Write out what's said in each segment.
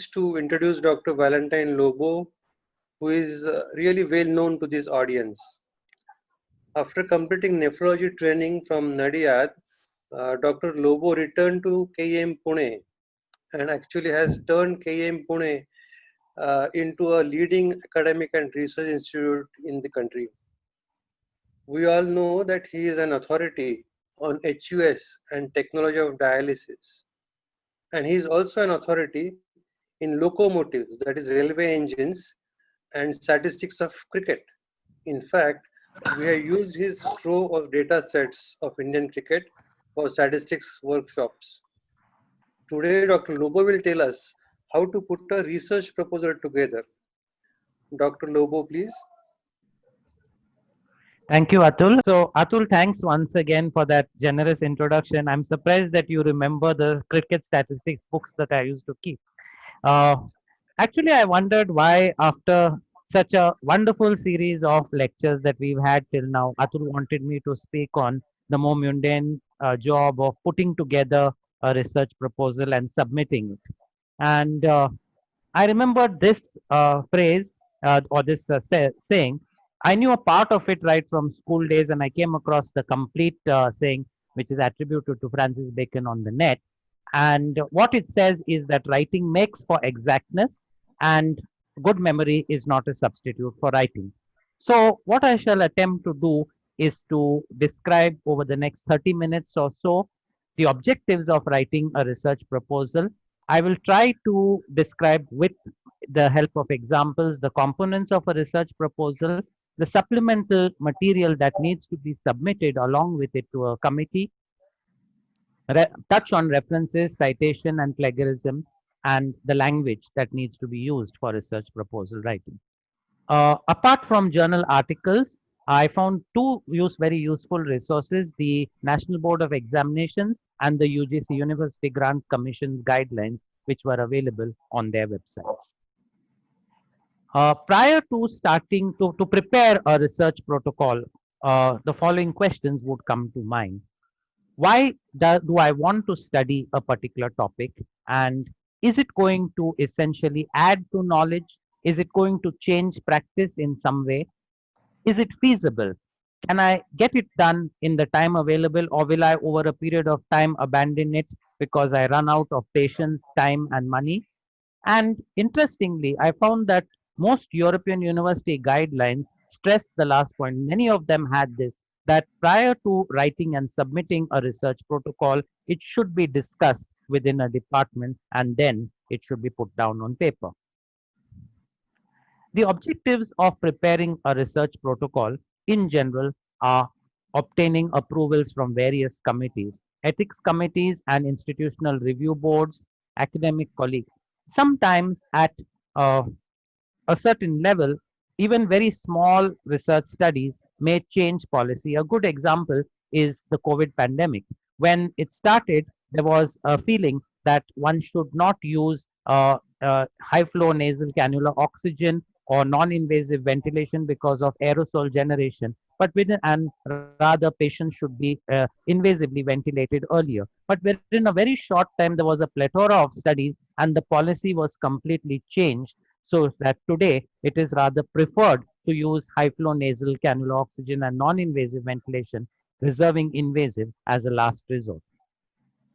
to introduce Dr. Valentine Lobo, who is really well known to this audience. After completing nephrology training from Nadiad, Dr. Lobo returned to KM Pune and actually has turned KM Pune into a leading academic and research institute in the country. We all know that he is an authority on HUS and technology of dialysis. And he is also an authority in locomotives, that is railway engines, and statistics of cricket. In fact, we have used his trove of data sets of Indian cricket for statistics workshops. Today, Dr. Lobo will tell us how to put a research proposal together. Dr. Lobo, please. Thank you, Atul. So, Atul, thanks once again for that generous introduction. I'm surprised that you remember the cricket statistics books that I used to keep. Uh, Actually, I wondered why, after such a wonderful series of lectures that we've had till now, Atul wanted me to speak on the more mundane job of putting together a research proposal and submitting it. And I remembered this phrase or this saying. I knew a part of it right from school days, and I came across the complete saying, which is attributed to Francis Bacon on the net. And what it says is that writing makes for exactness, and good memory is not a substitute for writing. So, what I shall attempt to do is to describe over the next 30 minutes or so the objectives of writing a research proposal. I will try to describe with the help of examples the components of a research proposal, the supplemental material that needs to be submitted along with it to a committee, touch on references, citation, and plagiarism, and the language that needs to be used for research proposal writing. Apart from journal articles, I found two very useful resources: the National Board of Examinations and the UGC University Grant Commission's guidelines, which were available on their websites. Prior to starting to prepare a research protocol, the following questions would come to mind. Why do I want to study a particular topic? And is it going to essentially add to knowledge? Is it going to change practice in some way? Is it feasible? Can I get it done in the time available, or will I, over a period of time, abandon it because I run out of patience, time, and money? And interestingly, I found that most European university guidelines stress the last point. Many of them had this, that prior to writing and submitting a research protocol, it should be discussed within a department and then it should be put down on paper. The objectives of preparing a research protocol in general are obtaining approvals from various committees, ethics committees and institutional review boards, academic colleagues. Sometimes at uh, a certain level, even very small research studies may change policy. A good example is the COVID pandemic. When it started, there was a feeling that one should not use high flow nasal cannula oxygen or non invasive ventilation because of aerosol generation. But within, and rather, patients should be invasively ventilated earlier. But within a very short time, there was a plethora of studies, and the policy was completely changed so that today it is rather preferred to use high flow nasal cannula oxygen and non invasive ventilation, reserving invasive as a last resort.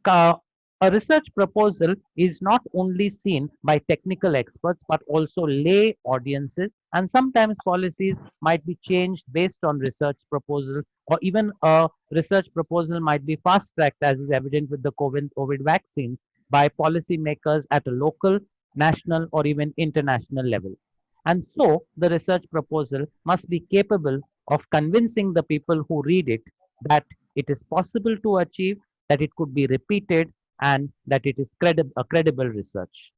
Ca- a research proposal is not only seen by technical experts but also lay audiences, and sometimes policies might be changed based on research proposals, or even a research proposal might be fast tracked, as is evident with the COVID vaccines, by policymakers at a local, national, or even international level. And so, the research proposal must be capable of convincing the people who read it that it is possible to achieve, that it could be repeated, and that it is a credible research.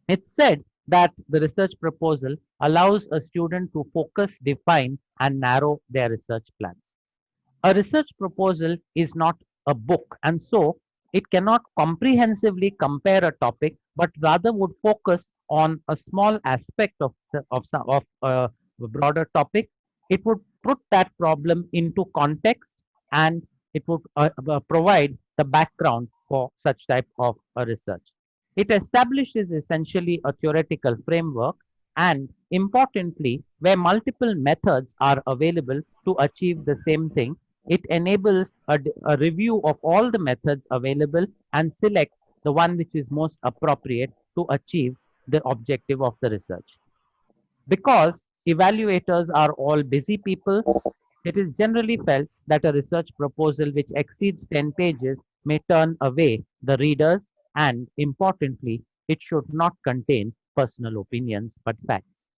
It's said that the research proposal allows a student to focus, define, and narrow their research plans. A research proposal is not a book, and so it cannot comprehensively compare a topic, but rather would focus on a small aspect of a broader topic. It would put that problem into context, and it would provide the background for such type of research. It establishes essentially a theoretical framework and, importantly, where multiple methods are available to achieve the same thing, it enables a review of all the methods available and selects the one which is most appropriate to achieve the objective of the research. Because evaluators are all busy people, it is generally felt that a research proposal which exceeds 10 pages may turn away the readers, and importantly, it should not contain personal opinions but facts.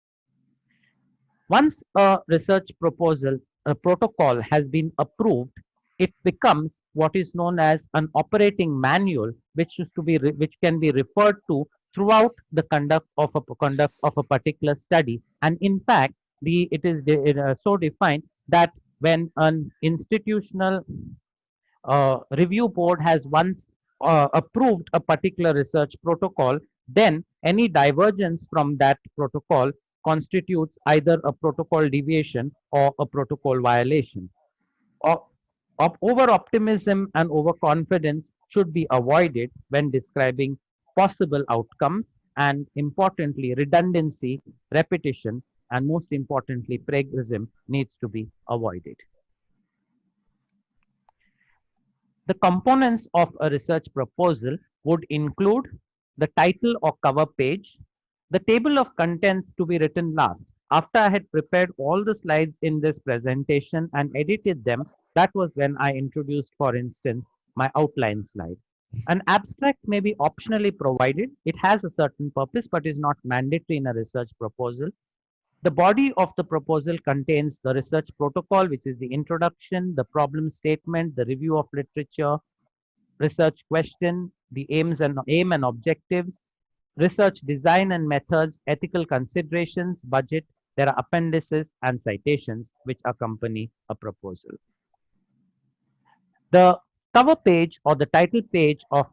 Once a research proposal a protocol has been approved, it becomes what is known as an operating manual, which can be referred to throughout the conduct of a particular study. And in fact, so defined that when an institutional review board has once approved a particular research protocol, then any divergence from that protocol constitutes either a protocol deviation or a protocol violation. O- Over optimism and overconfidence should be avoided when describing possible outcomes, and importantly, redundancy, repetition, and most importantly, plagiarism needs to be avoided. The components of a research proposal would include the title or cover page, the table of contents to be written last. After I had prepared all the slides in this presentation and edited them, that was when I introduced, for instance, my outline slide. An abstract may be optionally provided. It has a certain purpose but is not mandatory in a research proposal. The body of the proposal contains the research protocol, which is the introduction, the problem statement, the review of literature, research question, the aim and objectives, research design and methods, ethical considerations, budget. There are appendices and citations which accompany a proposal. The cover page or the title page of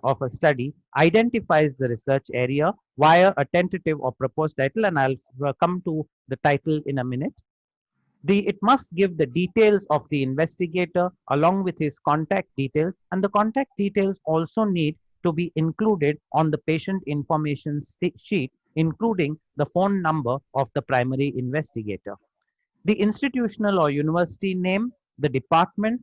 of a study identifies the research area via a tentative or proposed title, and I'll come to the title in a minute. It must give the details of the investigator along with his contact details, and the contact details also need to be included on the patient information sheet, including the phone number of the primary investigator. The institutional or university name, the department,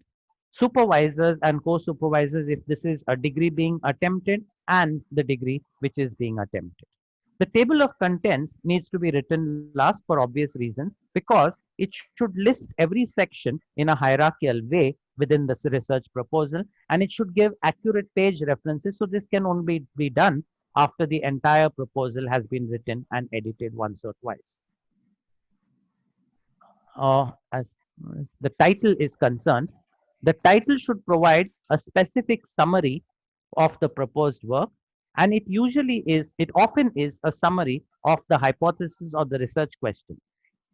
supervisors and co-supervisors if this is a degree being attempted, and the degree which is being attempted. The table of contents needs to be written last for obvious reasons, because it should list every section in a hierarchical way within the research proposal, and it should give accurate page references. So this can only be done after the entire proposal has been written and edited once or twice. As the title is concerned, the title should provide a specific summary of the proposed work, and it often is a summary of the hypothesis or the research question.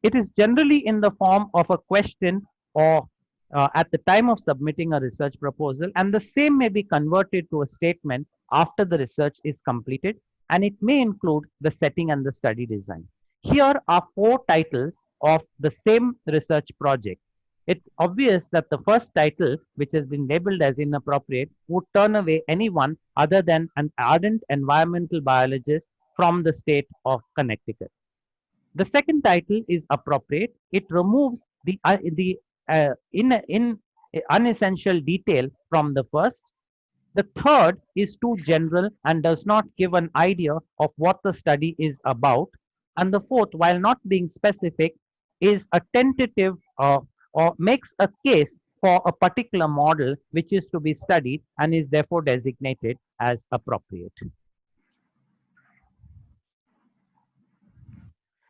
It is generally in the form of a question or at the time of submitting a research proposal, and the same may be converted to a statement after the research is completed, and it may include the setting and the study design. Here are four titles of the same research project. It's obvious that the first title, which has been labeled as inappropriate, would turn away anyone other than an ardent environmental biologist from the state of Connecticut. The second title is appropriate. It removes in unessential detail from the first. The third is too general and does not give an idea of what the study is about. And the fourth, while not being specific, is a tentative or makes a case for a particular model which is to be studied and is therefore designated as appropriate.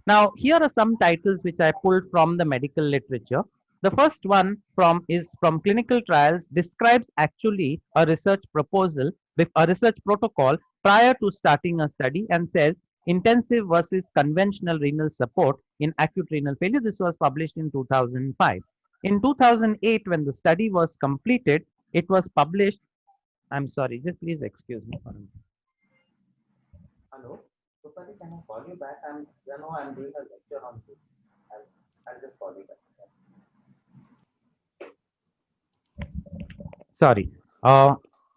Now, here are some titles which I pulled from the medical literature. The first one is from clinical trials, describes actually a research proposal with a research protocol prior to starting a study, and says intensive versus conventional renal support in acute renal failure. This was published in 2005. In 2008, when the study was completed, it was published. I'm sorry, just please excuse me for a minute. Hello. So, sorry, can I call you back? I'm doing a lecture on this. I'll just call you back. Sorry.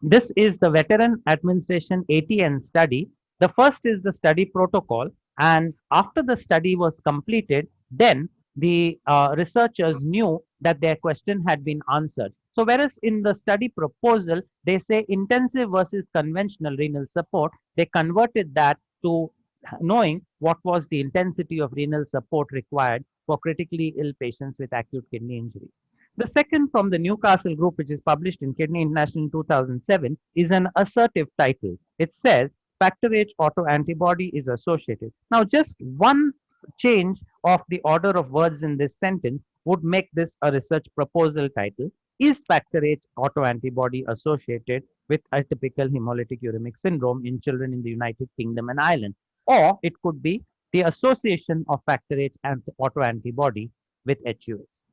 This is the Veteran Administration ATN study. The first is the study protocol, and after the study was completed, then the researchers knew that their question had been answered. So, whereas in the study proposal, they say intensive versus conventional renal support, they converted that to knowing what was the intensity of renal support required for critically ill patients with acute kidney injury. The second from the Newcastle Group, which is published in Kidney International in 2007, is an assertive title. It says factor H autoantibody is associated. Now, just one change of the order of words in this sentence would make this a research proposal title. Is factor H autoantibody associated with atypical hemolytic uremic syndrome in children in the United Kingdom and Ireland? Or it could be the association of factor H and autoantibody with HUS.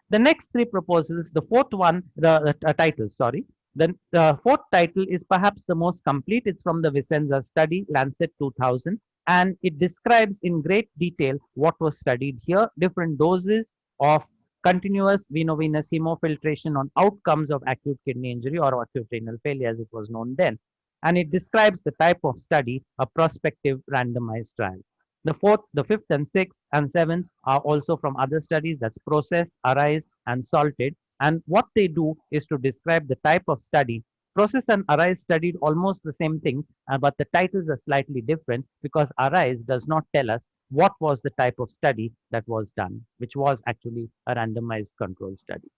The next three proposals, the fourth one, the title, sorry. The fourth title is perhaps the most complete. It's from the Vicenza study, Lancet 2000, and it describes in great detail what was studied here, different doses of continuous veno-venous hemofiltration on outcomes of acute kidney injury or acute renal failure as it was known then. And it describes the type of study, a prospective randomized trial. The fourth, the fifth, and sixth, and seventh are also from other studies. That's Process, Arise, and Salted. And what they do is to describe the type of study. Process and Arise studied almost the same thing, but the titles are slightly different because Arise does not tell us what was the type of study that was done, which was actually a randomized control study.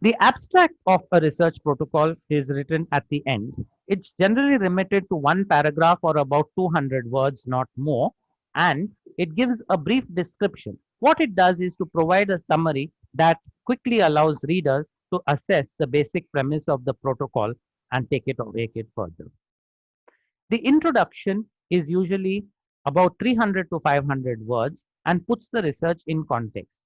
The abstract of a research protocol is written at the end. It's generally limited to one paragraph or about 200 words, not more, and it gives a brief description. What it does is to provide a summary that quickly allows readers to assess the basic premise of the protocol and take it or take it further. The introduction is usually about 300 to 500 words and puts the research in context.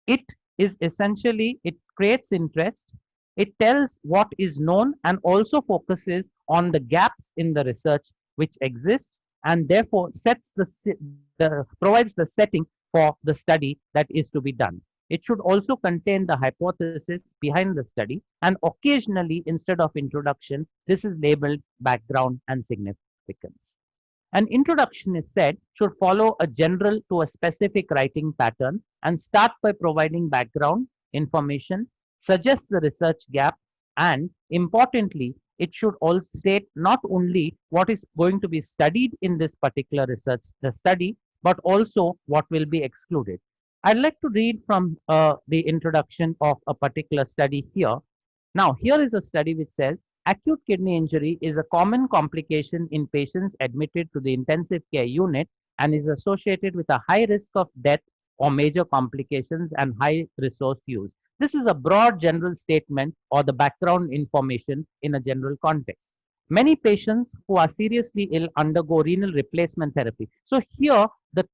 It is essentially, it creates interest, it tells what is known and also focuses on the gaps in the research which exist and therefore provides the setting for the study that is to be done. It should also contain the hypothesis behind the study, and occasionally, instead of introduction, this is labeled background and significance. An introduction is said should follow a general to a specific writing pattern and start by providing background information, suggest the research gap, and importantly, it should also state not only what is going to be studied in this particular research study, but also what will be excluded. I'd like to read from the introduction of a particular study here. Now, here is a study which says acute kidney injury is a common complication in patients admitted to the intensive care unit and is associated with a high risk of death or major complications and high resource use. This is a broad general statement or the background information in a general context. Many patients who are seriously ill undergo renal replacement therapy. So here, the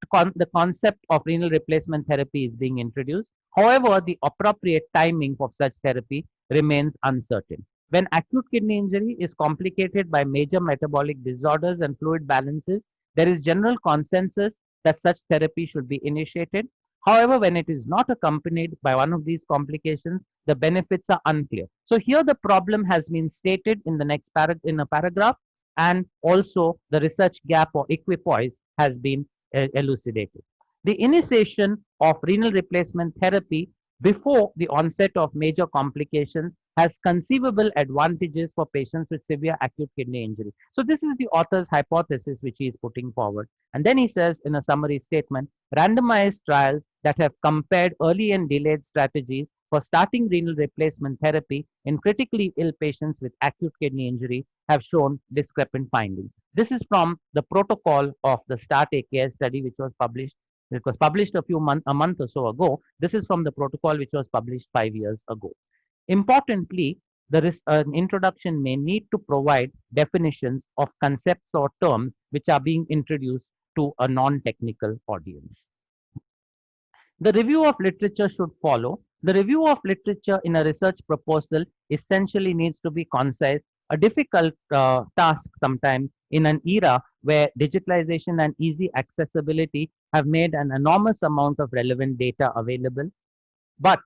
concept of renal replacement therapy is being introduced. However, the appropriate timing of such therapy remains uncertain. When acute kidney injury is complicated by major metabolic disorders and fluid balances, there is general consensus that such therapy should be initiated. However, when it is not accompanied by one of these complications, the benefits are unclear. So here the problem has been stated in the next in a paragraph, and also the research gap or equipoise has been elucidated. The initiation of renal replacement therapy before the onset of major complications has conceivable advantages for patients with severe acute kidney injury. So this is the author's hypothesis which he is putting forward. And then he says in a summary statement, randomized trials that have compared early and delayed strategies for starting renal replacement therapy in critically ill patients with acute kidney injury have shown discrepant findings. This is from the protocol of the START AKS study, which was published. It was published a month or so ago. This is from the protocol which was published 5 years ago. Importantly, there is an introduction may need to provide definitions of concepts or terms which are being introduced to a non-technical audience. The review of literature should follow. The review of literature in a research proposal essentially needs to be concise, a difficult task sometimes in an era where digitalization and easy accessibility have made an enormous amount of relevant data available. But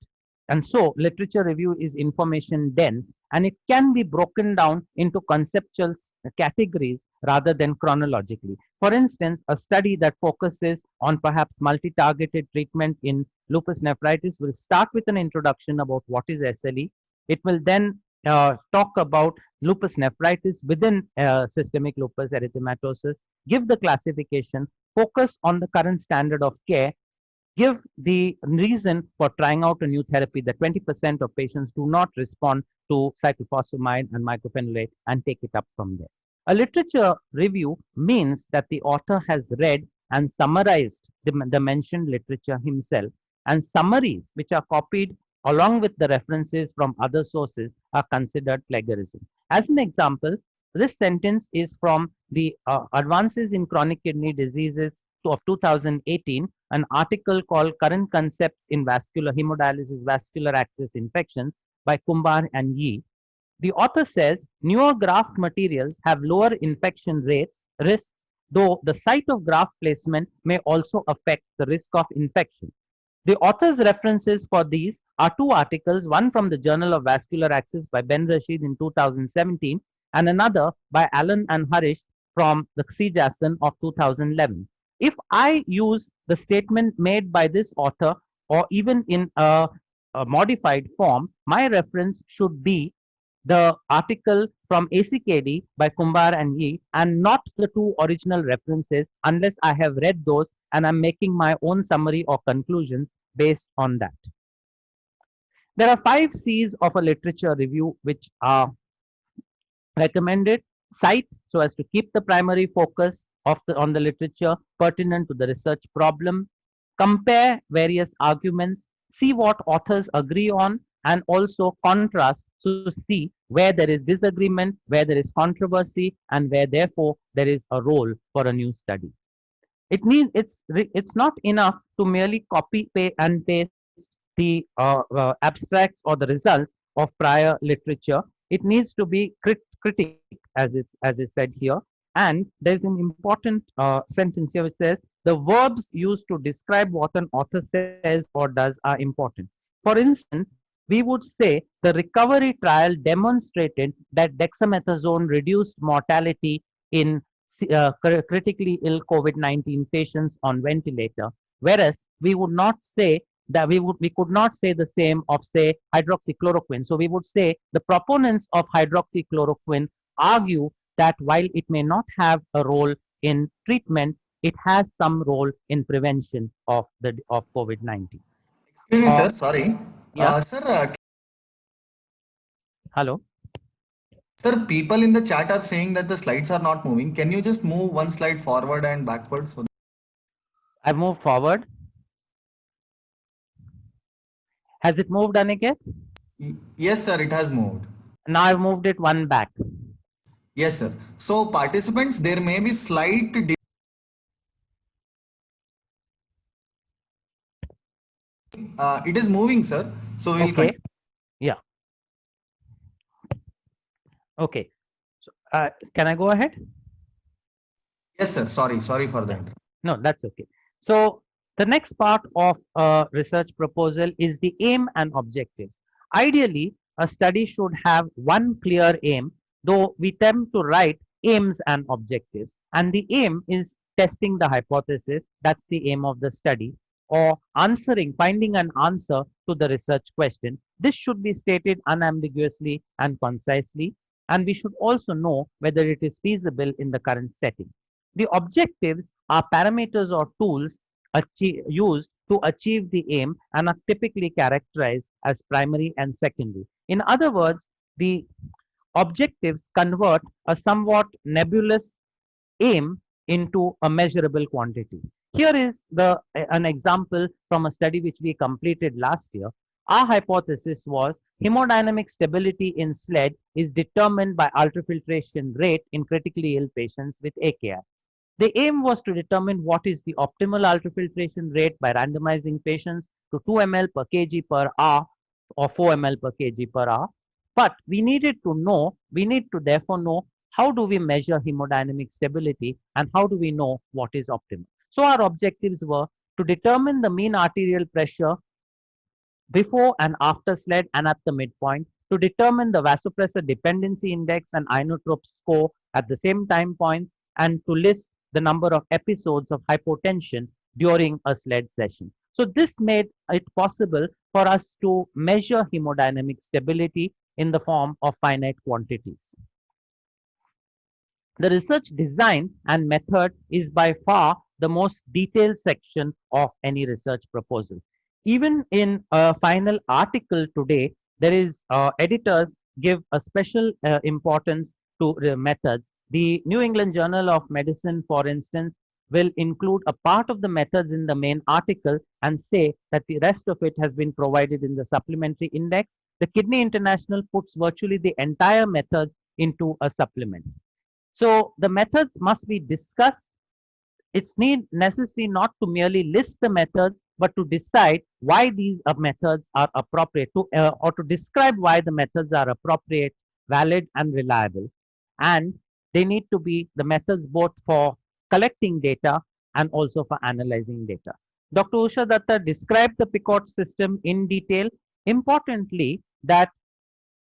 And so literature review is information dense, and it can be broken down into conceptual categories rather than chronologically. For instance, a study that focuses on perhaps multi-targeted treatment in lupus nephritis will start with an introduction about what is SLE. It will then talk about lupus nephritis within systemic lupus erythematosus, give the classification, focus on the current standard of care, give the reason for trying out a new therapy, that 20% of patients do not respond to cyclophosphamide and mycophenolate, and take it up from there. A literature review means that the author has read and summarized the mentioned literature himself, and summaries which are copied along with the references from other sources are considered plagiarism. As an example, this sentence is from the Advances in Chronic Kidney Diseases of 2018, an article called Current Concepts in Vascular Hemodialysis Vascular Access Infections by Kumbar and Yi. The author says newer graft materials have lower infection risks, though the site of graft placement may also affect the risk of infection. The author's references for these are two articles, one from the Journal of Vascular Access by Ben Rashid in 2017, and another by Alan and Harish from the CJASN of 2011. If I use the statement made by this author, or even in a modified form, my reference should be the article from ACKD by Kumbar and Yi, and not the two original references, unless I have read those and I'm making my own summary or conclusions based on that. There are 5 C's of a literature review which are recommended. Cite, so as to keep the primary focus on the literature pertinent to the research problem. Compare various arguments, see what authors agree on, and also contrast to see where there is disagreement, where there is controversy, and where therefore there is a role for a new study. It's not enough to merely copy and paste the abstracts or the results of prior literature. It needs to be critic, as is said here. And there's an important sentence here which says the verbs used to describe what an author says or does are important. For instance, we would say the recovery trial demonstrated that dexamethasone reduced mortality in critically ill COVID-19 patients on ventilator, whereas we would not say that we could not say the same of, say, hydroxychloroquine. So we would say the proponents of hydroxychloroquine argue that while it may not have a role in treatment, it has some role in prevention of COVID-19. Excuse me, sir. Sorry. Yeah. Sir, Hello. sir, people in the chat are saying that the slides are not moving. Can you just move one slide forward and backward? So I move forward. Has it moved, Aniket? yes, sir, it has moved. Now I've moved it one back. Yes, sir. So participants, there may be slight it is moving, sir. So we'll Okay. continue. Yeah. Okay. So, can I go ahead? Yes, sir. Sorry for that. No, that's okay. So the next part of a research proposal is the aim and objectives. Ideally, a study should have one clear aim, though we tend to write aims and objectives. And the aim is testing the hypothesis, that's the aim of the study, or finding an answer to the research question. This should be stated unambiguously and concisely, and we should also know whether it is feasible in the current setting. The objectives are parameters or tools used to achieve the aim and are typically characterized as primary and secondary. In other words, the objectives convert a somewhat nebulous aim into a measurable quantity. Here is an example from a study which we completed last year. Our hypothesis was hemodynamic stability in SLED is determined by ultrafiltration rate in critically ill patients with AKI. The aim was to determine what is the optimal ultrafiltration rate by randomizing patients to 2 ml per kg per hour or 4 ml per kg per hour. But we need to therefore know how do we measure hemodynamic stability and how do we know what is optimal. So our objectives were to determine the mean arterial pressure before and after SLED and at the midpoint to determine the vasopressor dependency index and inotrope score at the same time points, and to list the number of episodes of hypotension during a SLED session. So this made it possible for us to measure hemodynamic stability in the form of finite quantities. The research design and method is by far the most detailed section of any research proposal. Even in a final article today, there is editors give a special importance to the methods. The New England Journal of Medicine, for instance, will include a part of the methods in the main article and say that the rest of it has been provided in the supplementary index. The Kidney International puts virtually the entire methods into a supplement. So the methods must be discussed. It's necessary not to merely list the methods, but to decide why these methods are appropriate, or to describe why the methods are appropriate, valid, and reliable. And they need to be the methods both for collecting data and also for analyzing data. Dr. Usha Datta described the PICOT system in detail. Importantly, that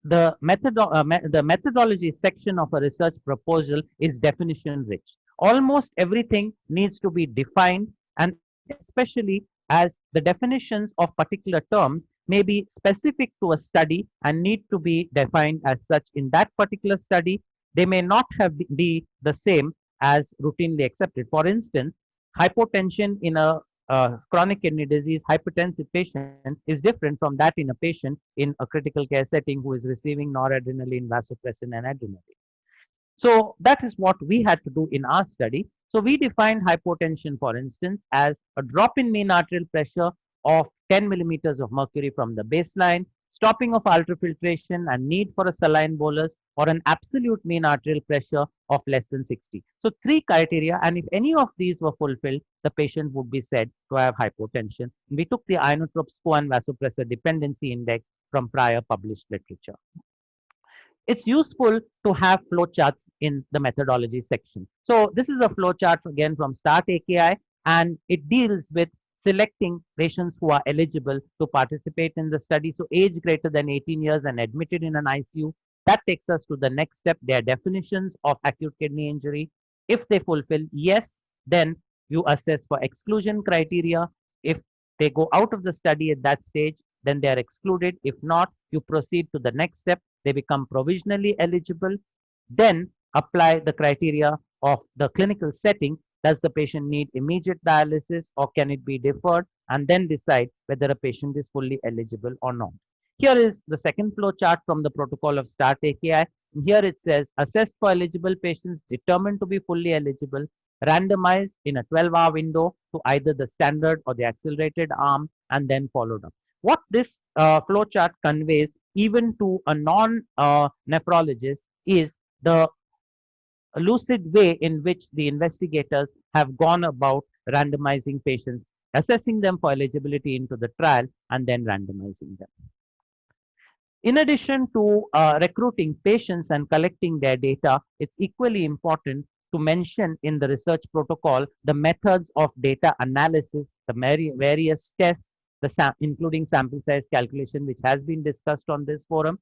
the methodology section of a research proposal is definition rich. Almost everything needs to be defined, and especially as the definitions of particular terms may be specific to a study and need to be defined as such in that particular study. They may not be the same as routinely accepted. For instance, hypotension in a chronic kidney disease hypertensive patient is different from that in a patient in a critical care setting who is receiving noradrenaline, vasopressin, and adrenaline. So that is what we had to do in our study. So we defined hypotension, for instance, as a drop in mean arterial pressure of 10 millimeters of mercury from the baseline, stopping of ultrafiltration and need for a saline bolus, or an absolute mean arterial pressure of less than 60. So three criteria, and if any of these were fulfilled, the patient would be said to have hypotension. We took the inotrope score and vasopressor dependency index from prior published literature. It's useful to have flowcharts in the methodology section. So this is a flowchart again from START AKI, and it deals with selecting patients who are eligible to participate in the study. So age greater than 18 years and admitted in an ICU. That takes us to the next step, their definitions of acute kidney injury. If they fulfill yes, then you assess for exclusion criteria. If they go out of the study at that stage, then they are excluded. If not, you proceed to the next step. They become provisionally eligible. Then apply the criteria of the clinical setting. Does the patient need immediate dialysis or can it be deferred? And then decide whether a patient is fully eligible or not. Here is the second flow chart from the protocol of START AKI. Here it says assessed for eligible patients determined to be fully eligible, randomized in a 12-hour window to either the standard or the accelerated arm, and then followed up. What this flow chart conveys even to a non-nephrologist is the lucid way in which the investigators have gone about randomizing patients, assessing them for eligibility into the trial, and then randomizing them. In addition to recruiting patients and collecting their data, it's equally important to mention in the research protocol the methods of data analysis, the various tests, including sample size calculation, which has been discussed on this forum.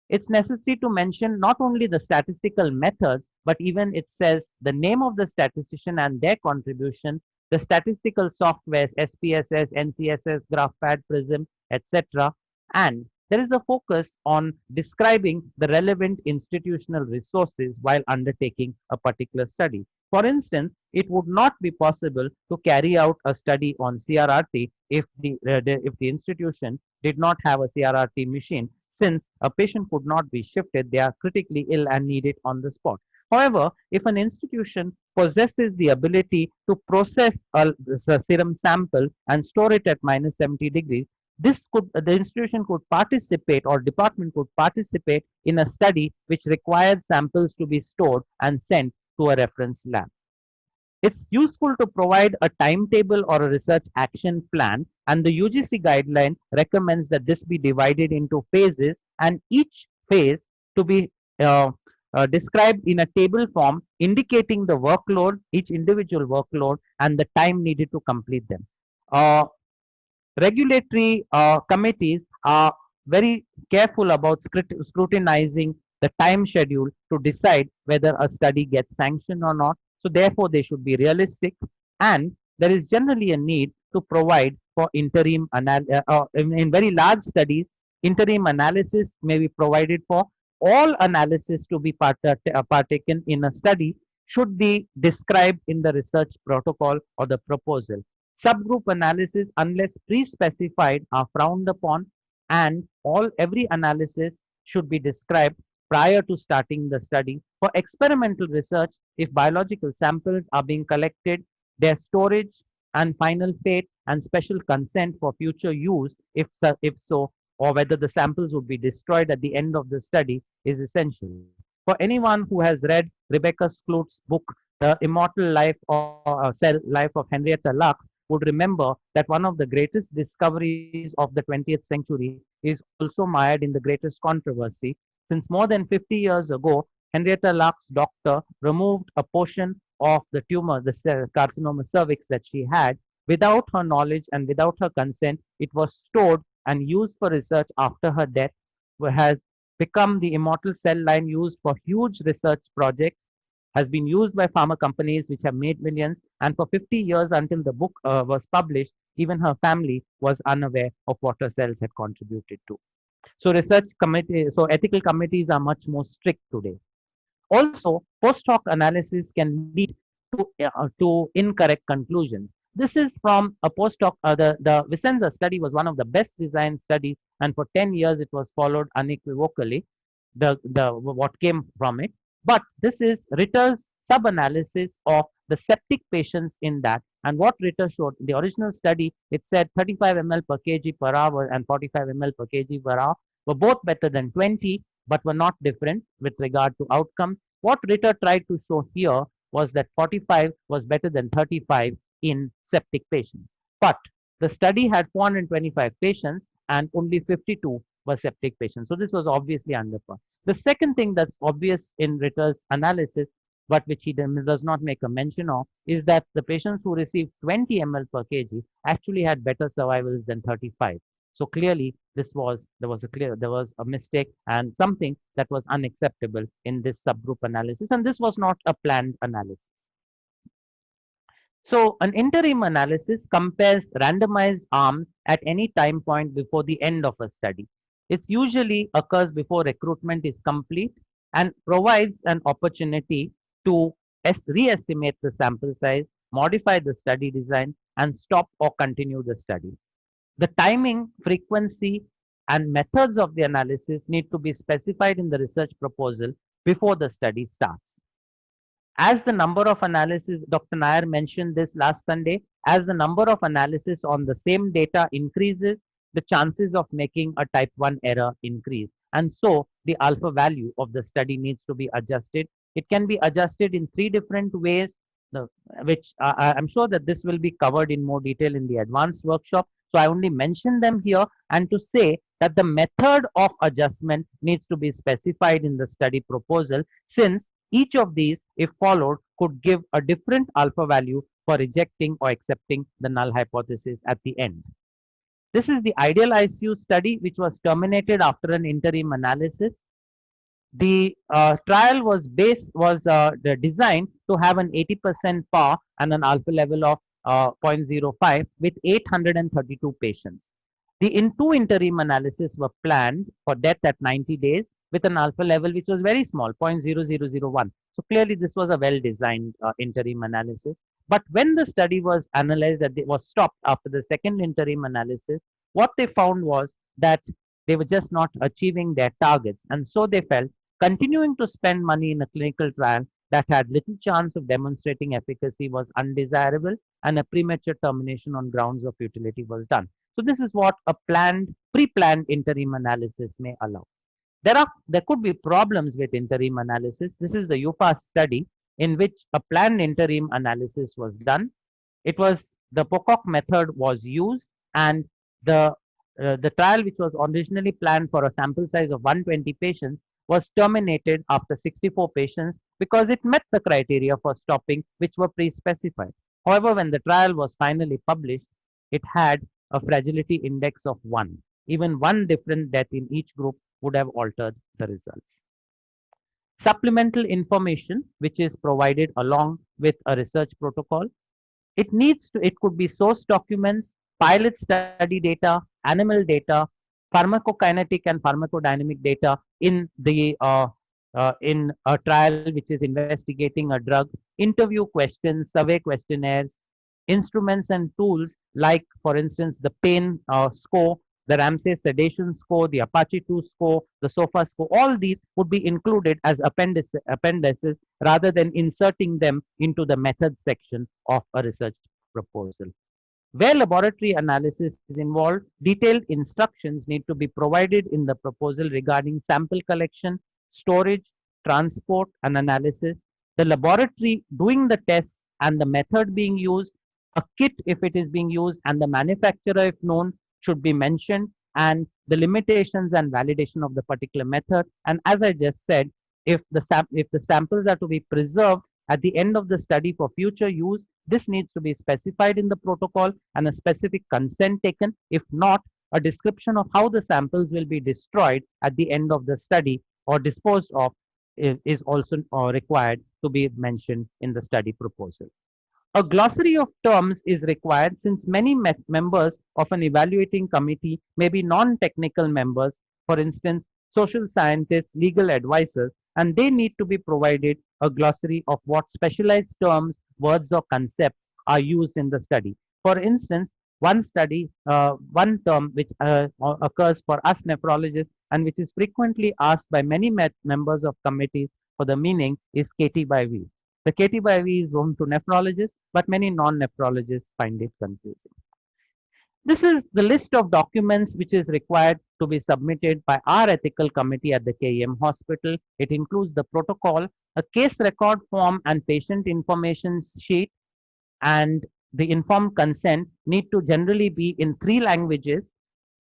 It's necessary to mention not only the statistical methods, but even it says the name of the statistician and their contribution, the statistical softwares, SPSS, NCSS, GraphPad, Prism, etc. And there is a focus on describing the relevant institutional resources while undertaking a particular study. For instance, it would not be possible to carry out a study on CRRT if the institution did not have a CRRT machine, since a patient could not be shifted, they are critically ill and need it on the spot. However, if an institution possesses the ability to process a serum sample and store it at minus 70 degrees, the institution could participate or department could participate in a study which requires samples to be stored and sent to a reference lab. It's useful to provide a timetable or a research action plan, and the UGC guideline recommends that this be divided into phases and each phase to be described in a table form indicating the workload, each individual workload, and the time needed to complete them. Regulatory committees are very careful about scrutinizing the time schedule to decide whether a study gets sanctioned or not. So, therefore, they should be realistic, and there is generally a need to provide for interim in very large studies. Interim analysis may be provided for. All analysis to be partaken in a study should be described in the research protocol or the proposal. Subgroup analysis, unless pre-specified, are frowned upon, and every analysis should be described prior to starting the study. For experimental research, if biological samples are being collected, their storage and final fate and special consent for future use, if so, or whether the samples would be destroyed at the end of the study is essential. For anyone who has read Rebecca Skloot's book, The Immortal Life or Cell Life of Henrietta Lacks, would remember that one of the greatest discoveries of the 20th century is also mired in the greatest controversy. Since more than 50 years ago, Henrietta Lacks' doctor removed a portion of the tumor, the carcinoma cervix that she had, without her knowledge and without her consent. It was stored and used for research after her death, has become the immortal cell line used for huge research projects, has been used by pharma companies which have made millions, and for 50 years until the book was published, even her family was unaware of what her cells had contributed to. So ethical committees are much more strict today. Also, post hoc analysis can lead to incorrect conclusions. This is from a post hoc. The Vicenza study was one of the best designed studies, and for 10 years it was followed unequivocally. The what came from it, but this is Ritter's sub-analysis of the septic patients in that. And what Ritter showed in the original study, it said 35 ml per kg per hour and 45 ml per kg per hour were both better than 20, but were not different with regard to outcomes. What Ritter tried to show here was that 45 was better than 35 in septic patients. But the study had 425 patients and only 52 were septic patients. So this was obviously underpowered. The second thing that's obvious in Ritter's analysis, but which he does not make a mention of, is that the patients who received 20 ml per kg actually had better survivals than 35. So clearly, there was a mistake and something that was unacceptable in this subgroup analysis, and this was not a planned analysis. So an interim analysis compares randomized arms at any time point before the end of a study. It usually occurs before recruitment is complete and provides an opportunity to re-estimate the sample size, modify the study design, and stop or continue the study. The timing, frequency, and methods of the analysis need to be specified in the research proposal before the study starts. As the number of analysis, Dr. Nair mentioned this last Sunday, as the number of analysis on the same data increases, the chances of making a type 1 error increase. And so the alpha value of the study needs to be adjusted. It can be adjusted in 3 different ways, which I'm sure that this will be covered in more detail in the advanced workshop. So I only mention them here, and to say that the method of adjustment needs to be specified in the study proposal, since each of these, if followed, could give a different alpha value for rejecting or accepting the null hypothesis at the end. This is the ideal ICU study, which was terminated after an interim analysis. The trial was designed to have an 80% power and an alpha level of 0.05 with 832 patients. The two interim analyses were planned for death at 90 days with an alpha level which was very small, 0.0001. So clearly this was a well-designed interim analysis. But when the study was analyzed, that it was stopped after the second interim analysis, what they found was that they were just not achieving their targets. And so they felt continuing to spend money in a clinical trial that had little chance of demonstrating efficacy was undesirable, and a premature termination on grounds of futility was done. So this is what a pre-planned interim analysis may allow. There could be problems with interim analysis. This is the UPAS study in which a planned interim analysis was done. The Pocock method was used, and the trial, which was originally planned for a sample size of 120 patients, was terminated after 64 patients because it met the criteria for stopping, which were pre-specified. However, when the trial was finally published, it had a fragility index of 1. Even one different death in each group would have altered the results. Supplemental information, which is provided along with a research protocol. It could be source documents, pilot study data, animal data, pharmacokinetic and pharmacodynamic data in a trial which is investigating a drug, interview questions, survey questionnaires, instruments and tools like, for instance, the pain score, the Ramsay sedation score, the Apache 2 score, the SOFA score. All these would be included as appendices rather than inserting them into the methods section of a research proposal. Where laboratory analysis is involved, detailed instructions need to be provided in the proposal regarding sample collection, storage, transport, and analysis. The laboratory doing the tests and the method being used, a kit if it is being used, and the manufacturer if known should be mentioned, and the limitations and validation of the particular method. And as I just said, if the samples are to be preserved at the end of the study for future use, this needs to be specified in the protocol and a specific consent taken. If not, a description of how the samples will be destroyed at the end of the study or disposed of is also required to be mentioned in the study proposal. A glossary of terms is required since many members of an evaluating committee may be non-technical members, for instance, social scientists, legal advisors, and they need to be provided a glossary of what specialized terms, words, or concepts are used in the study. For instance, one term which occurs for us nephrologists and which is frequently asked by many members of committees for the meaning is KT by V. The KT by V is known to nephrologists, but many non-nephrologists find it confusing. This is the list of documents which is required to be submitted by our ethical committee at the KEM hospital. It includes the protocol, a case record form and patient information sheet, and the informed consent need to generally be in 3 languages.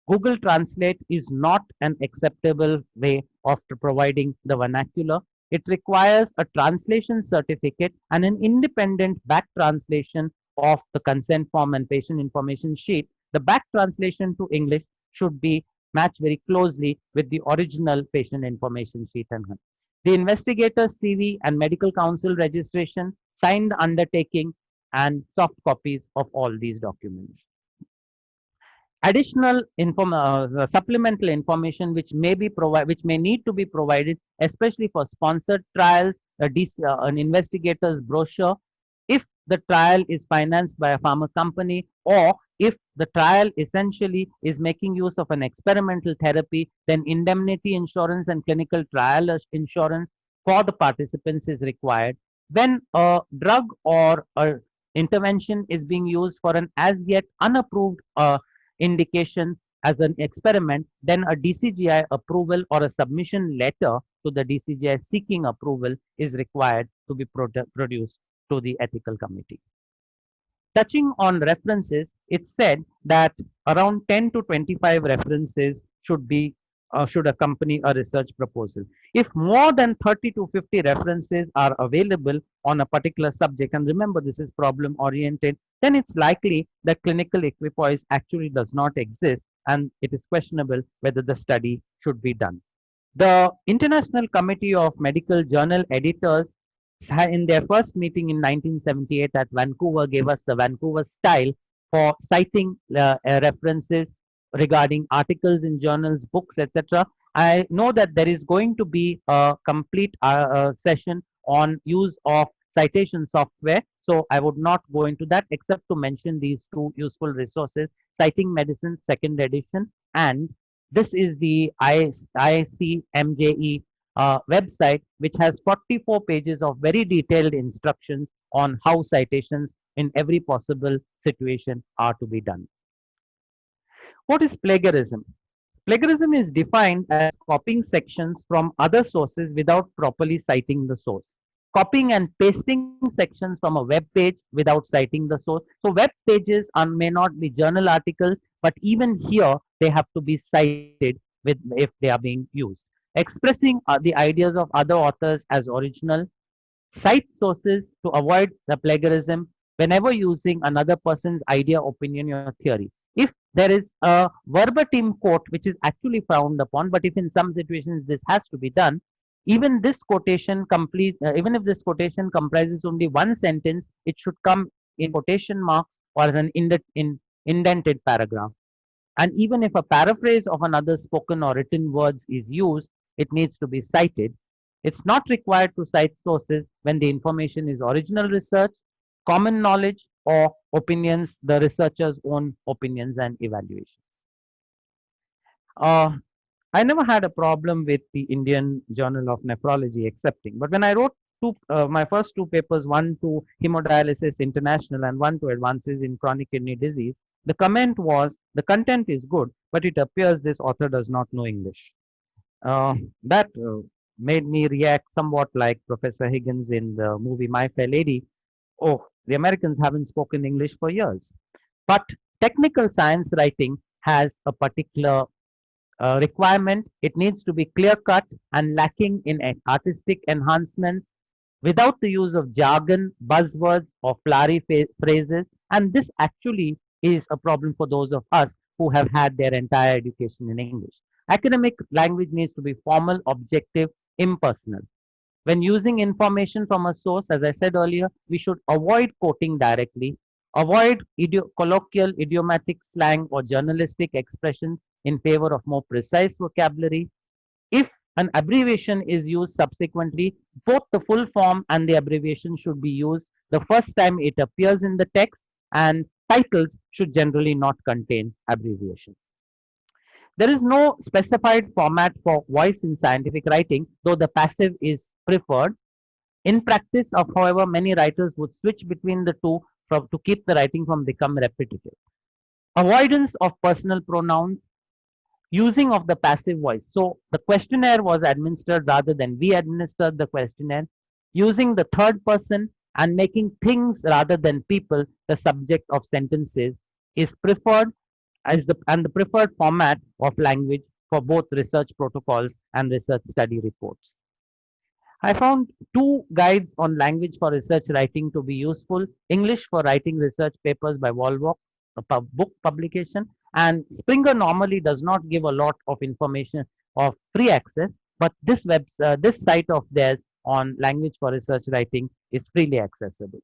Google Translate is not an acceptable way of providing the vernacular. It requires a translation certificate and an independent back translation of the consent form and patient information sheet. The back translation to English should be matched very closely with the original patient information sheet. The investigator's CV and medical council registration, signed undertaking, and soft copies of all these documents. Additional supplemental information which may need to be provided, especially for sponsored trials, an investigator's brochure, if the trial is financed by a pharma company, or if the trial essentially is making use of an experimental therapy, then indemnity insurance and clinical trial insurance for the participants is required. When a drug or a intervention is being used for an as yet unapproved indication as an experiment, then a DCGI approval or a submission letter to the DCGI seeking approval is required to be produced to the ethical committee. Touching on references, it's said that around 10 to 25 references should accompany a research proposal. If more than 30 to 50 references are available on a particular subject, and remember this is problem oriented, then it's likely that clinical equipoise actually does not exist and it is questionable whether the study should be done. The International Committee of Medical Journal Editors in their first meeting in 1978 at Vancouver gave us the Vancouver style for citing references regarding articles in journals, books, etc. I know that there is going to be a complete session on use of citation software, so I would not go into that except to mention these 2 useful resources, Citing Medicine 2nd edition, and this is the ICMJE website, which has 44 pages of very detailed instructions on how citations in every possible situation are to be done. What is plagiarism? Plagiarism is defined as copying sections from other sources without properly citing the source. Copying and pasting sections from a web page without citing the source. So web pages may not be journal articles, but even here they have to be cited if they are being used. Expressing the ideas of other authors as original. Cite sources to avoid the plagiarism whenever using another person's idea, opinion, or theory. If there is a verbatim quote which is actually frowned upon, but if in some situations this has to be done, even if this quotation comprises only one sentence, it should come in quotation marks or as an indented paragraph. And even if a paraphrase of another spoken or written words is used, it needs to be cited. It's not required to cite sources when the information is original research, common knowledge, or opinions, the researcher's own opinions and evaluations. Uh, I never had a problem with the Indian Journal of Nephrology accepting, but when I wrote my first two papers, one to Hemodialysis International and one to Advances in Chronic Kidney Disease, the comment was the content is good, but it appears this author does not know English. That made me react somewhat like Professor Higgins in the movie My Fair Lady. Oh, the Americans haven't spoken English for years. But technical science writing has a particular requirement. It needs to be clear cut and lacking in artistic enhancements without the use of jargon, buzzwords, or flowery phrases. And this actually is a problem for those of us who have had their entire education in English. Academic language needs to be formal, objective, impersonal. When using information from a source, as I said earlier, we should avoid quoting directly, avoid colloquial, idiomatic slang, or journalistic expressions in favor of more precise vocabulary. If an abbreviation is used subsequently, both the full form and the abbreviation should be used the first time it appears in the text, and titles should generally not contain abbreviations. There is no specified format for voice in scientific writing, though the passive is preferred. In practice, however, many writers would switch between the two to keep the writing from become repetitive. Avoidance of personal pronouns, using of the passive voice. So the questionnaire was administered rather than we administered the questionnaire. Using the third person and making things rather than people the subject of sentences is preferred and the preferred format of language for both research protocols and research study reports. I found two guides on language for research writing to be useful. English for writing research papers by Walwork, a book publication, and Springer normally does not give a lot of information of free access, but this site of theirs on language for research writing is freely accessible.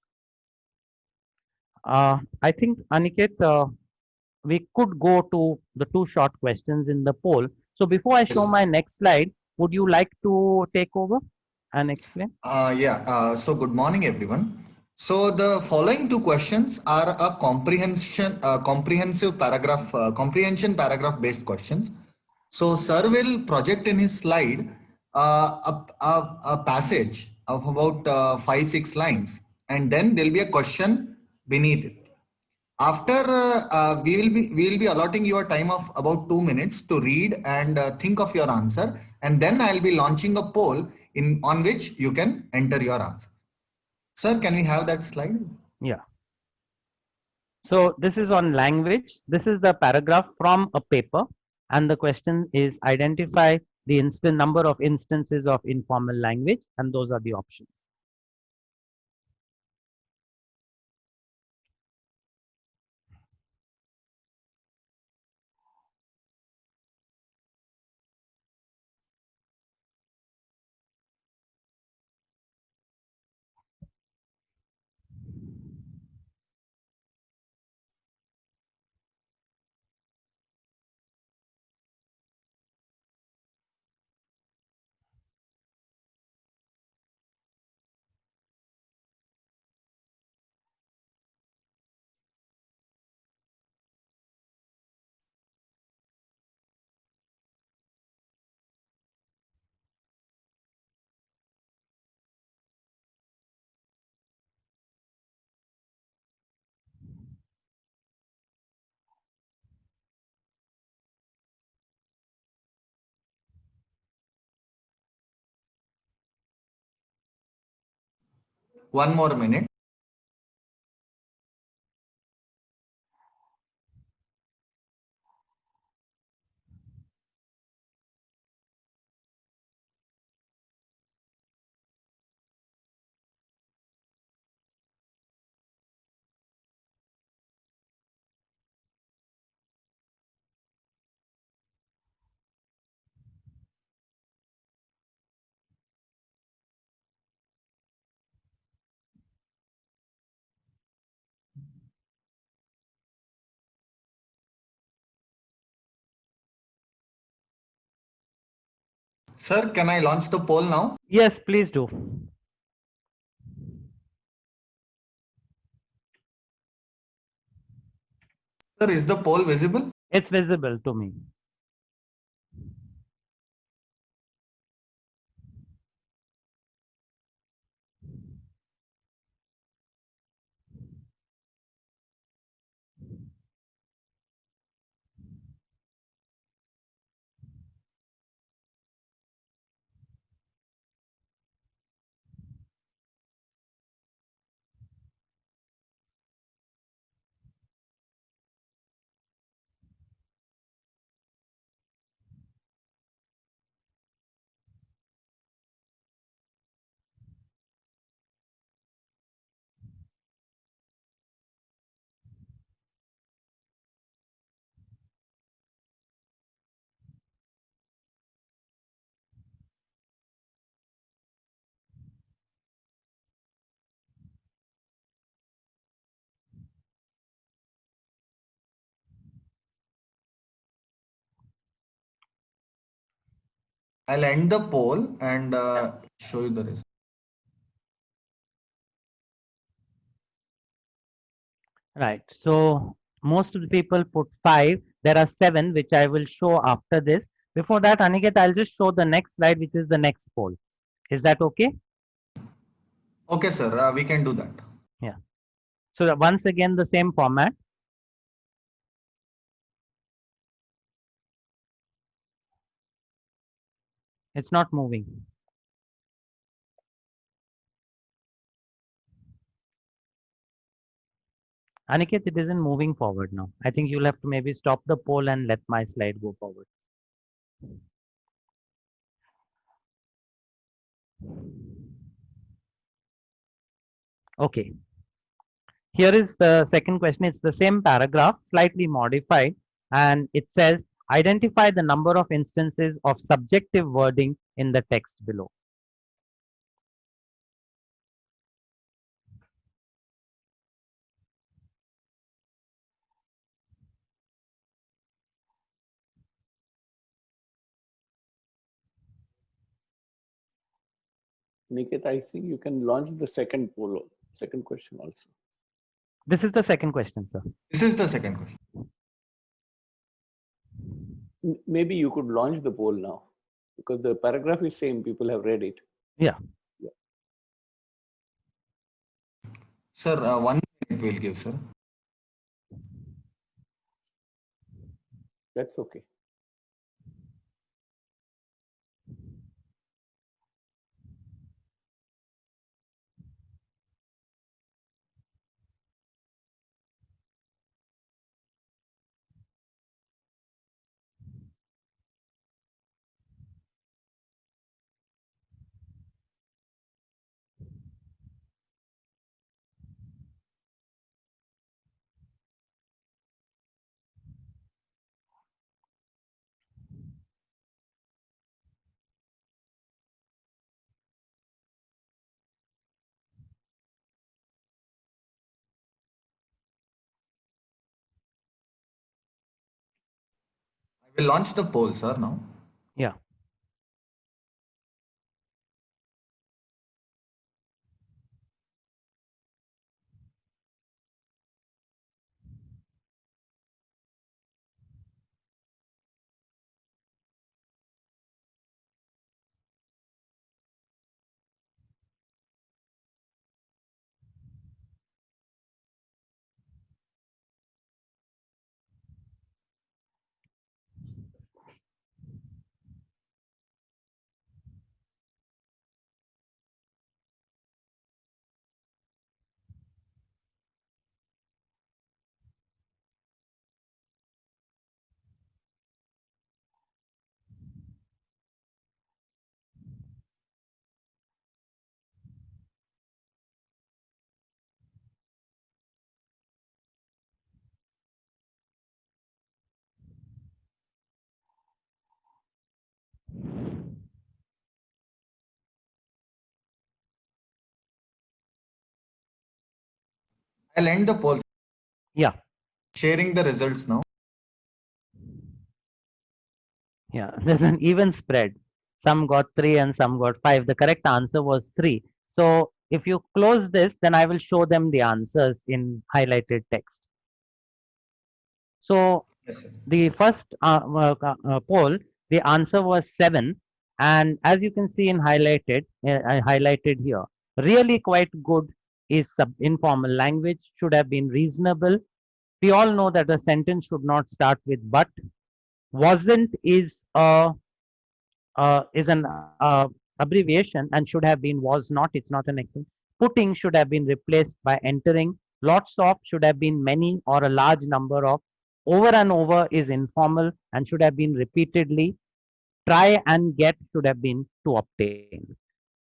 I think Aniket, we could go to the two short questions in the poll. So before I show Yes. my next slide, would you like to take over and explain? So good morning, everyone. So the following two questions are a comprehension paragraph based questions. So sir will project in his slide a passage of about 5-6 lines, and then there'll be a question beneath it. After we will be allotting you a time of about 2 minutes to read and think of your answer, and then I'll be launching a poll in on which you can enter your answer. Sir, can we have that slide? Yeah. So this is on language. This is the paragraph from a paper, and the question is identify the instant number of instances of informal language, and those are the options. One more minute. Sir, can I launch the poll now? Yes, please do. Sir, is the poll visible? It's visible to me. I'll end the poll and show you the result. Right. So most of the people put 5. There are 7, which I will show after this. Before that, Aniket, I'll just show the next slide, which is the next poll. Is that okay? Okay, sir, we can do that. Yeah. So once again, the same format. It's not moving. Aniket, it isn't moving forward now. I think you'll have to maybe stop the poll and let my slide go forward. Okay. Here is the second question. It's the same paragraph, slightly modified, and it says, identify the number of instances of subjective wording in the text below. Niket, I think you can launch the second poll, second question also. This is the second question, sir. This is the second question. Maybe you could launch the poll now because the paragraph is same. People have read it. Yeah. Sir, 1 minute we'll give, sir. That's okay. I will launch the poll, sir, now. Yeah. I'll end the poll. Yeah. Sharing the results now. Yeah. There's an even spread. Some got 3 and some got 5. The correct answer was 3. So if you close this, then I will show them the answers in highlighted text. So Yes, sir. the first poll, the answer was 7. And as you can see in highlighted, I highlighted here, really quite good is informal language, should have been reasonable. We all know that a sentence should not start with but. Wasn't is an abbreviation and should have been was not. It's not an accent. Putting should have been replaced by entering. Lots of should have been many or a large number of. Over and over is informal and should have been repeatedly. Try and get should have been to obtain.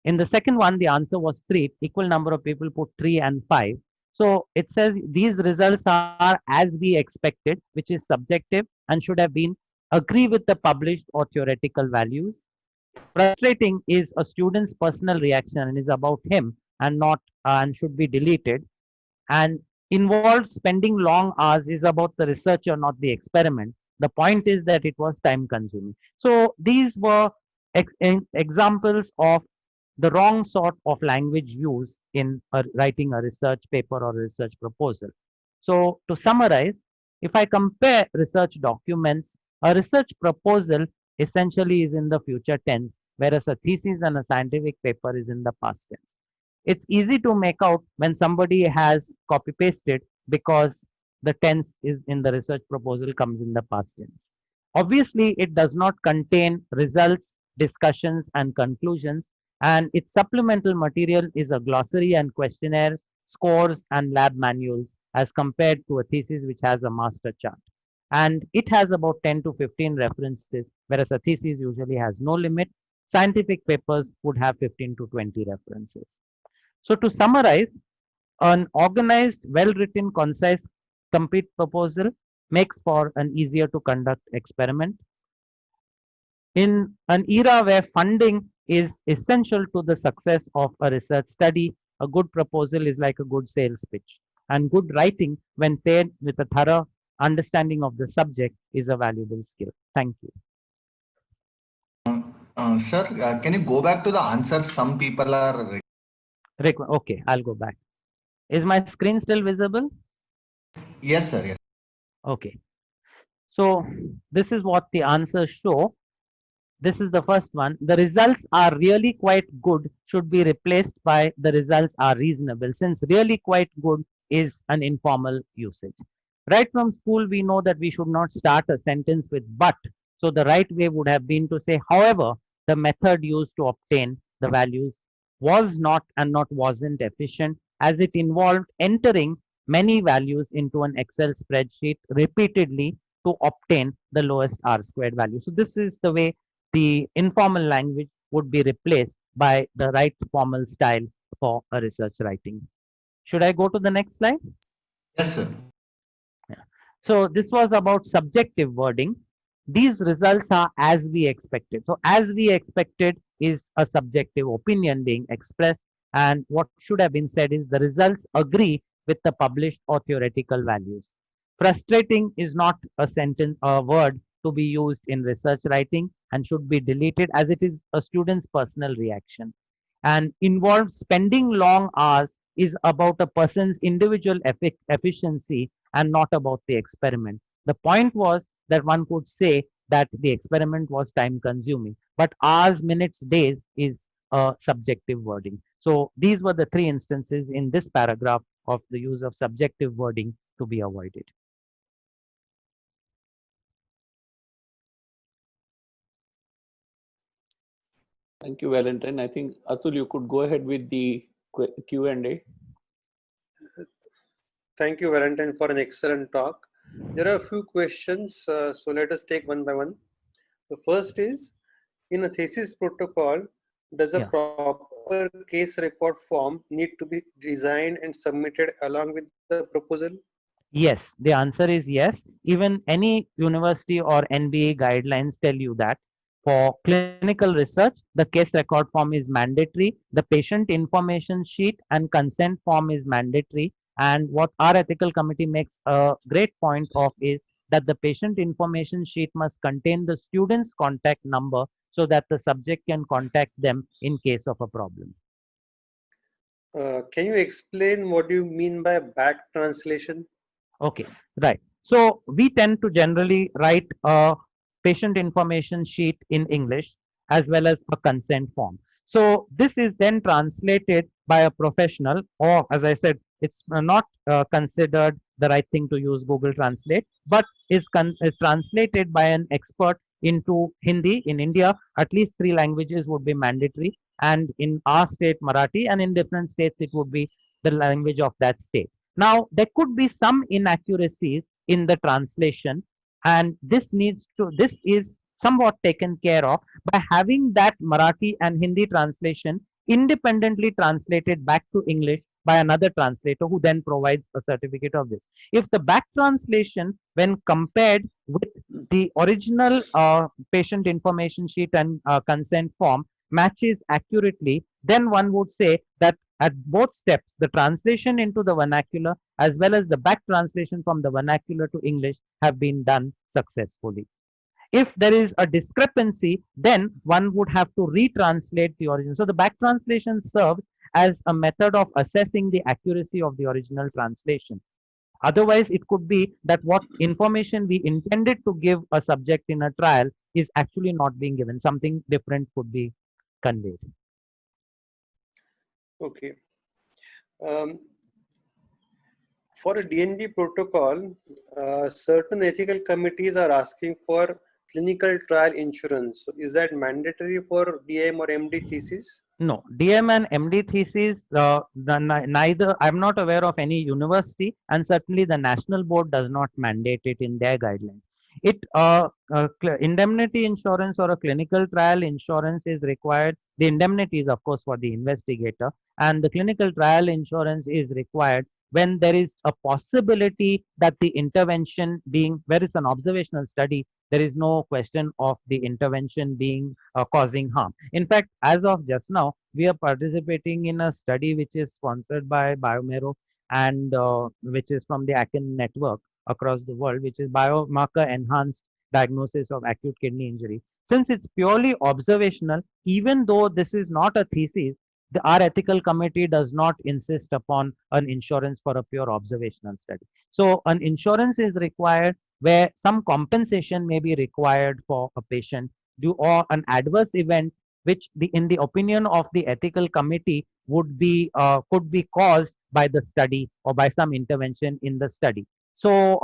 In the second one, the answer was 3. Equal number of people put 3 and 5. So it says these results are as we expected, which is subjective and should have been agree with the published or theoretical values. Frustrating is a student's personal reaction and is about him and not and should be deleted. And involved spending long hours is about the researcher, not the experiment. The point is that it was time consuming. So these were examples of the wrong sort of language used in writing a research paper or a research proposal. So to summarize, if I compare research documents, a research proposal essentially is in the future tense, whereas a thesis and a scientific paper is in the past tense. It's easy to make out when somebody has copy pasted because the tense is in the research proposal comes in the past tense. Obviously, it does not contain results, discussions, and conclusions, and its supplemental material is a glossary and questionnaires, scores, and lab manuals as compared to a thesis which has a master chart. And it has about 10 to 15 references, whereas a thesis usually has no limit. Scientific papers would have 15 to 20 references. So to summarize, an organized, well-written, concise, complete proposal makes for an easier to conduct experiment. In an era where funding is essential to the success of a research study, a good proposal is like a good sales pitch. And good writing, when paired with a thorough understanding of the subject, is a valuable skill. Thank you. Sir, can you go back to the answers? Some people are. Okay, I'll go back. Is my screen still visible? Yes, sir. Yes. Okay. So this is what the answers show. This is the first one. The results are really quite good should be replaced by the results are reasonable, since really quite good is an informal usage. Right from school, we know that we should not start a sentence with but. So the right way would have been to say, however, the method used to obtain the values was not and not wasn't efficient, as it involved entering many values into an Excel spreadsheet repeatedly to obtain the lowest R squared value. So this is the way the informal language would be replaced by the right formal style for a research writing. Should I go to the next slide? Yes, sir. Yeah. So this was about subjective wording. These results are as we expected. So as we expected is a subjective opinion being expressed, and what should have been said is the results agree with the published or theoretical values. Frustrating is not a sentence, a word to be used in research writing and should be deleted, as it is a student's personal reaction. And involved spending long hours is about a person's individual efficiency and not about the experiment. The point was that one could say that the experiment was time consuming, but hours, minutes, days is a subjective wording. So these were the 3 instances in this paragraph of the use of subjective wording to be avoided. Thank you, Valentine. I think Atul, you could go ahead with the Q&A. Thank you, Valentine, for an excellent talk. There are a few questions, so let us take one by one. The first is, in a thesis protocol, does a Yeah. proper case record form need to be designed and submitted along with the proposal? Yes, the answer is yes. Even any university or NBA guidelines tell you that for clinical research, the case record form is mandatory. The patient information sheet and consent form is mandatory. And what our ethical committee makes a great point of is that the patient information sheet must contain the student's contact number so that the subject can contact them in case of a problem. Can you explain what you mean by back translation? Okay, right. So we tend to generally write a patient information sheet in English as well as a consent form. So this is then translated by a professional, or as I said, it's not considered the right thing to use Google Translate, but is translated by an expert into Hindi. In India, at least 3 languages would be mandatory, and in our state, Marathi, and in different states, it would be the language of that state. Now, there could be some inaccuracies in the translation, and this is somewhat taken care of by having that Marathi and Hindi translation independently translated back to English by another translator who then provides a certificate of this. If the back translation, when compared with the original patient information sheet and consent form, matches accurately, then one would say that at both steps, the translation into the vernacular as well as the back translation from the vernacular to English have been done successfully. If there is a discrepancy, then one would have to retranslate the original. So the back translation serves as a method of assessing the accuracy of the original translation. Otherwise, it could be that what information we intended to give a subject in a trial is actually not being given. Something different could be conveyed. Okay. For a DNB protocol, certain ethical committees are asking for clinical trial insurance. So is that mandatory for DM or MD thesis? No, DM and MD thesis, neither, I'm not aware of any university, and certainly the national board does not mandate it in their guidelines. Indemnity insurance or a clinical trial insurance is required. The indemnity is, of course, for the investigator, and the clinical trial insurance is required when there is a possibility that the intervention being, where it's an observational study, there is no question of the intervention being causing harm. In fact, as of just now, we are participating in a study which is sponsored by Biomero and which is from the Akin network across the world, which is biomarker enhanced diagnosis of acute kidney injury. Since it's purely observational, even though this is not a thesis, our ethical committee does not insist upon an insurance for a pure observational study. So an insurance is required where some compensation may be required for a patient due or an adverse event which in the opinion of the ethical committee would be could be caused by the study or by some intervention in the study. So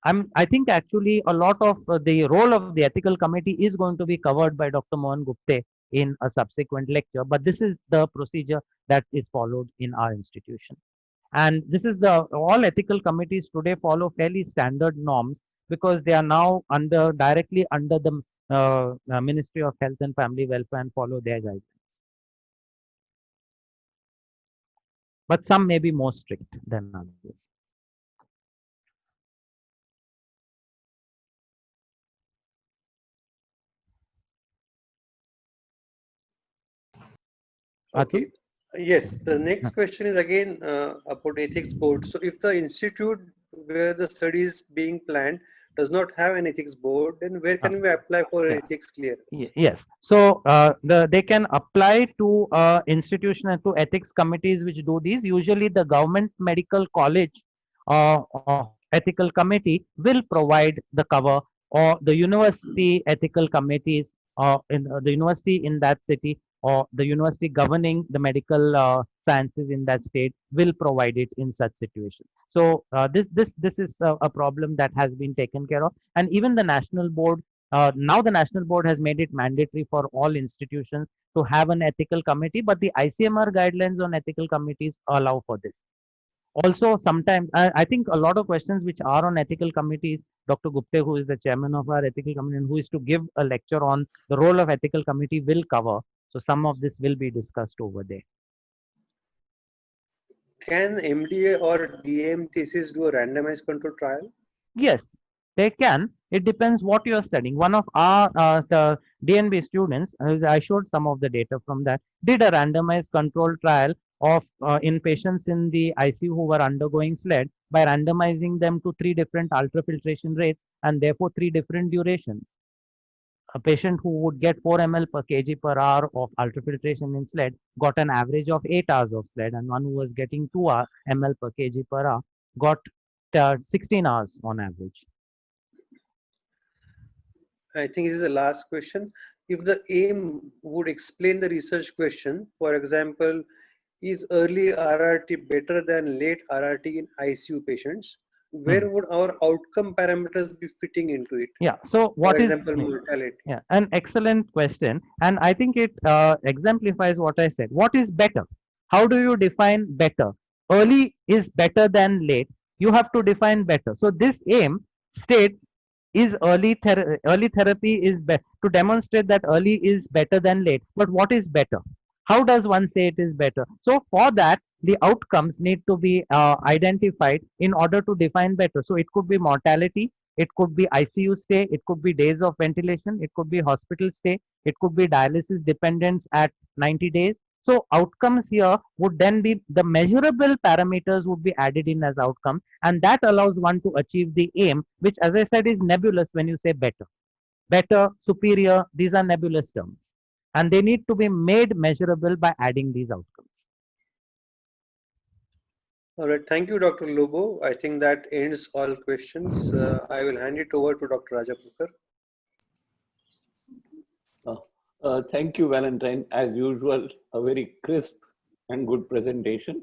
I think actually a lot of the role of the ethical committee is going to be covered by Dr. Mohan Gupte in a subsequent lecture, but this is the procedure that is followed in our institution. And this is all ethical committees today follow fairly standard norms because they are now directly under the Ministry of Health and Family Welfare and follow their guidelines. But some may be more strict than others. Okay. Yes, the next question is again about ethics board. So if the institute where the study is being planned does not have an ethics board, then where can we apply for ethics clearance? Yes. So they can apply to institutional to ethics committees which do these. Usually the government medical college ethical committee will provide the cover, or the university ethical committees in the university in that city or the university governing the medical sciences in that state will provide it in such situations. So this is a problem that has been taken care of, and even the national board. Now the national board has made it mandatory for all institutions to have an ethical committee, but the ICMR guidelines on ethical committees allow for this. Also, sometimes I think a lot of questions which are on ethical committees, Dr. Gupte, who is the chairman of our ethical committee and who is to give a lecture on the role of ethical committee, will cover. So some of this will be discussed over there. Can MDA or DM thesis do a randomized control trial? Yes, they can. It depends what you are studying. One of our DNB students, I showed some of the data from that, did a randomized control trial of in patients in the ICU who were undergoing SLED by randomizing them to 3 different ultrafiltration rates and therefore 3 different durations. A patient who would get 4 ml per kg per hour of ultrafiltration in SLED got an average of 8 hours of SLED, and one who was getting 2 ml per kg per hour got 16 hours on average. I think this is the last question. If the aim would explain the research question, for example, is early RRT better than late RRT in ICU patients? Where would our outcome parameters be fitting into it? Yeah. So For what is example, mortality. yeah, an excellent question, and I think it exemplifies what I said. What is better? How do you define better? Early is better than late. You have to define better. So this aim states is early therapy is to demonstrate that early is better than late. But what is better? How does one say it is better? So for that, the outcomes need to be identified in order to define better. So it could be mortality, it could be ICU stay, it could be days of ventilation, it could be hospital stay, it could be dialysis dependence at 90 days. So outcomes here would then be the measurable parameters would be added in as outcome, and that allows one to achieve the aim, which, as I said, is nebulous when you say better. Better, superior, these are nebulous terms, and they need to be made measurable by adding these outcomes. All right. Thank you, Dr. Lobo. I think that ends all questions. I will hand it over to Dr. Rajapurkar. Thank you, Valentine. As usual, a very crisp and good presentation.